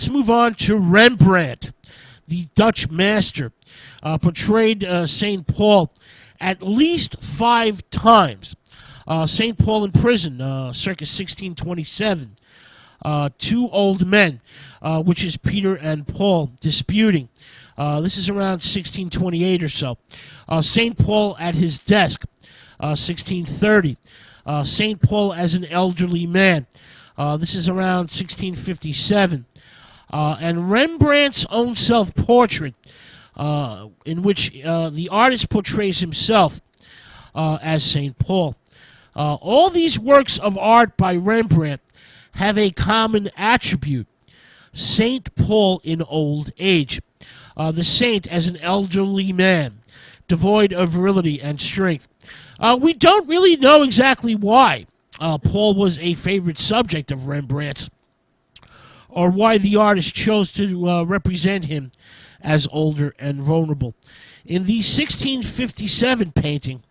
Let's move on to Rembrandt, the Dutch master, portrayed St. Paul at least 5 times. St. Paul in prison, circa 1627. 2 old men, which is Peter and Paul, disputing. This is around 1628 or so. St. Paul at his desk, 1630. St. Paul as an elderly man. This is around 1657. And Rembrandt's own self-portrait, in which the artist portrays himself as St. Paul. All these works of art by Rembrandt have a common attribute: St. Paul in old age. The saint as an elderly man, devoid of virility and strength. We don't really know exactly why Paul was a favorite subject of Rembrandt's, or why the artist chose to represent him as older and vulnerable. In the 1657 painting,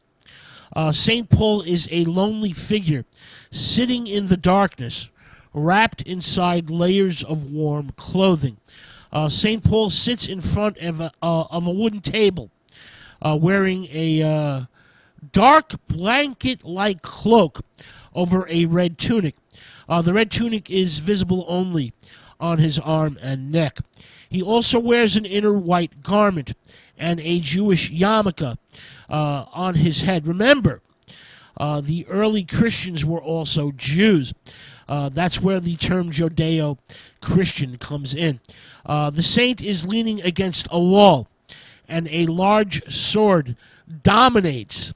St. Paul is a lonely figure sitting in the darkness, wrapped inside layers of warm clothing. St. Paul sits in front of a wooden table, wearing a dark blanket-like cloak over a red tunic. The red tunic is visible only on his arm and neck. He also wears an inner white garment and a Jewish yarmulke on his head. Remember, the early Christians were also Jews. That's where the term Judeo-Christian comes in. The saint is leaning against a wall, and a large sword dominates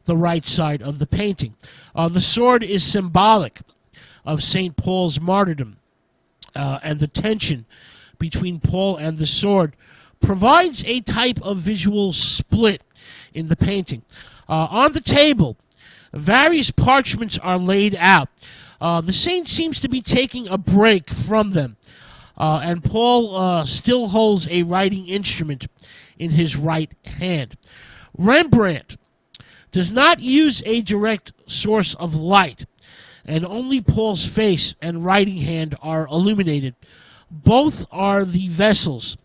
the right side of the painting. The sword is symbolic of St. Paul's martyrdom, and the tension between Paul and the sword provides a type of visual split in the painting. On the table, various parchments are laid out. The saint seems to be taking a break from them, and Paul still holds a writing instrument in his right hand. Rembrandt does not use a direct source of light, and only Paul's face and writing hand are illuminated. Both are the vessels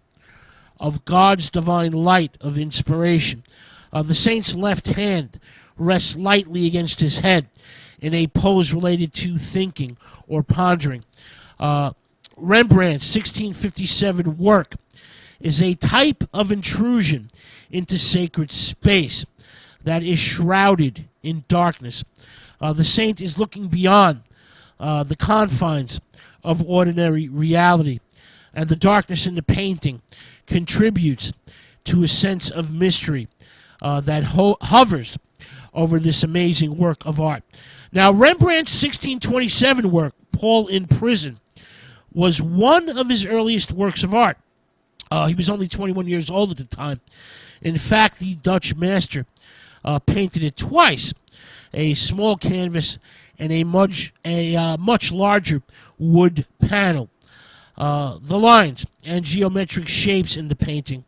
of God's divine light of inspiration. The saint's left hand rests lightly against his head in a pose related to thinking or pondering. Rembrandt's 1657 work is a type of intrusion into sacred space that is shrouded in darkness. The saint is looking beyond the confines of ordinary reality, and the darkness in the painting contributes to a sense of mystery that hovers over this amazing work of art. Now, Rembrandt's 1627 work, Paul in Prison, was one of his earliest works of art. He was only 21 years old at the time. In fact, the Dutch master painted it twice, a small canvas and a much larger wood panel. The lines and geometric shapes in the painting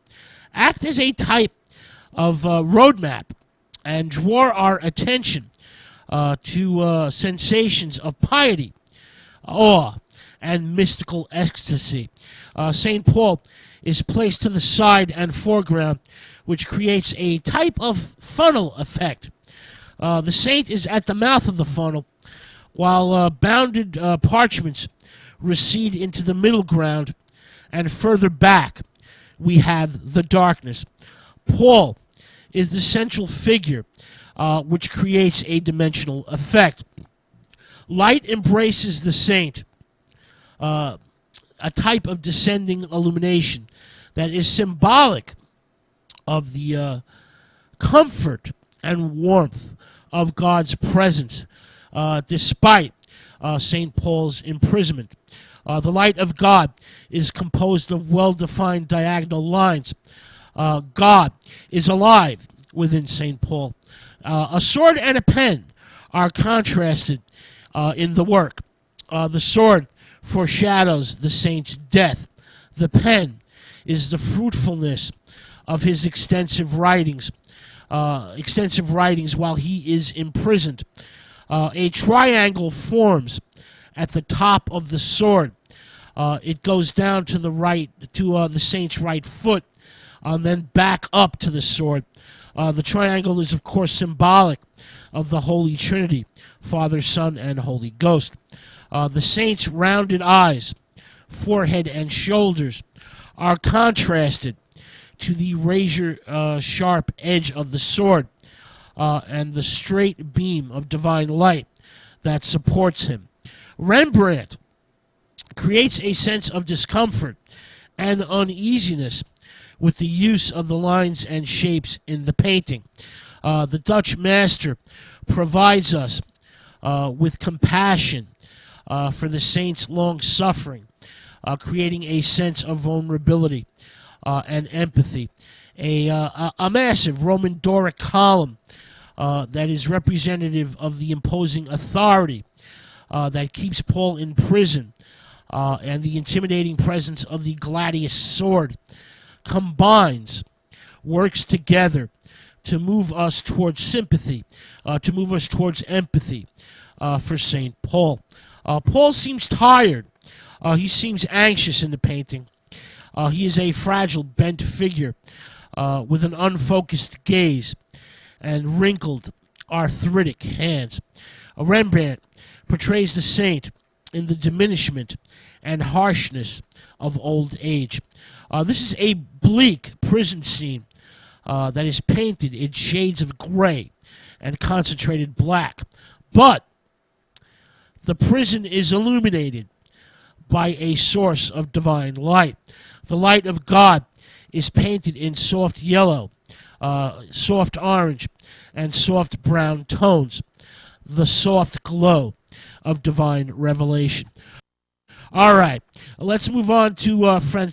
act as a type of roadmap and draw our attention to sensations of piety, awe, and mystical ecstasy. St. Paul is placed to the side and foreground, which creates a type of funnel effect. The saint is at the mouth of the funnel, while bounded parchments recede into the middle ground, and further back we have the darkness. Paul is the central figure, which creates a dimensional effect. Light embraces the saint, a type of descending illumination that is symbolic of the comfort and warmth of God's presence, despite St. Paul's imprisonment. The light of God is composed of well-defined diagonal lines. God is alive within St. Paul. A sword and a pen are contrasted in the work. The sword foreshadows the saint's death. The pen is the fruitfulness of his extensive writings while he is imprisoned. A triangle forms at the top of the sword, It goes down to the right, to the saint's right foot, and then back up to the sword. The triangle is, of course, symbolic of the Holy Trinity, Father, Son, and Holy Ghost. The saint's rounded eyes, forehead, and shoulders are contrasted to the razor-sharp edge of the sword and the straight beam of divine light that supports him. Rembrandt creates a sense of discomfort and uneasiness with the use of the lines and shapes in the painting. The Dutch master provides us with compassion for the saint's long suffering, creating a sense of vulnerability and empathy. A massive Roman Doric column that is representative of the imposing authority that keeps Paul in prison, and the intimidating presence of the gladius sword works together to move us towards sympathy, to move us towards empathy for St. Paul. Paul seems tired. He seems anxious in the painting. He is a fragile, bent figure with an unfocused gaze and wrinkled, arthritic hands. Rembrandt portrays the saint in the diminishment and harshness of old age. This is a bleak prison scene that is painted in shades of gray and concentrated black. But the prison is illuminated by a source of divine light. The light of God is painted in soft yellow, soft orange, and soft brown tones, the soft glow of divine revelation. All right, let's move on to French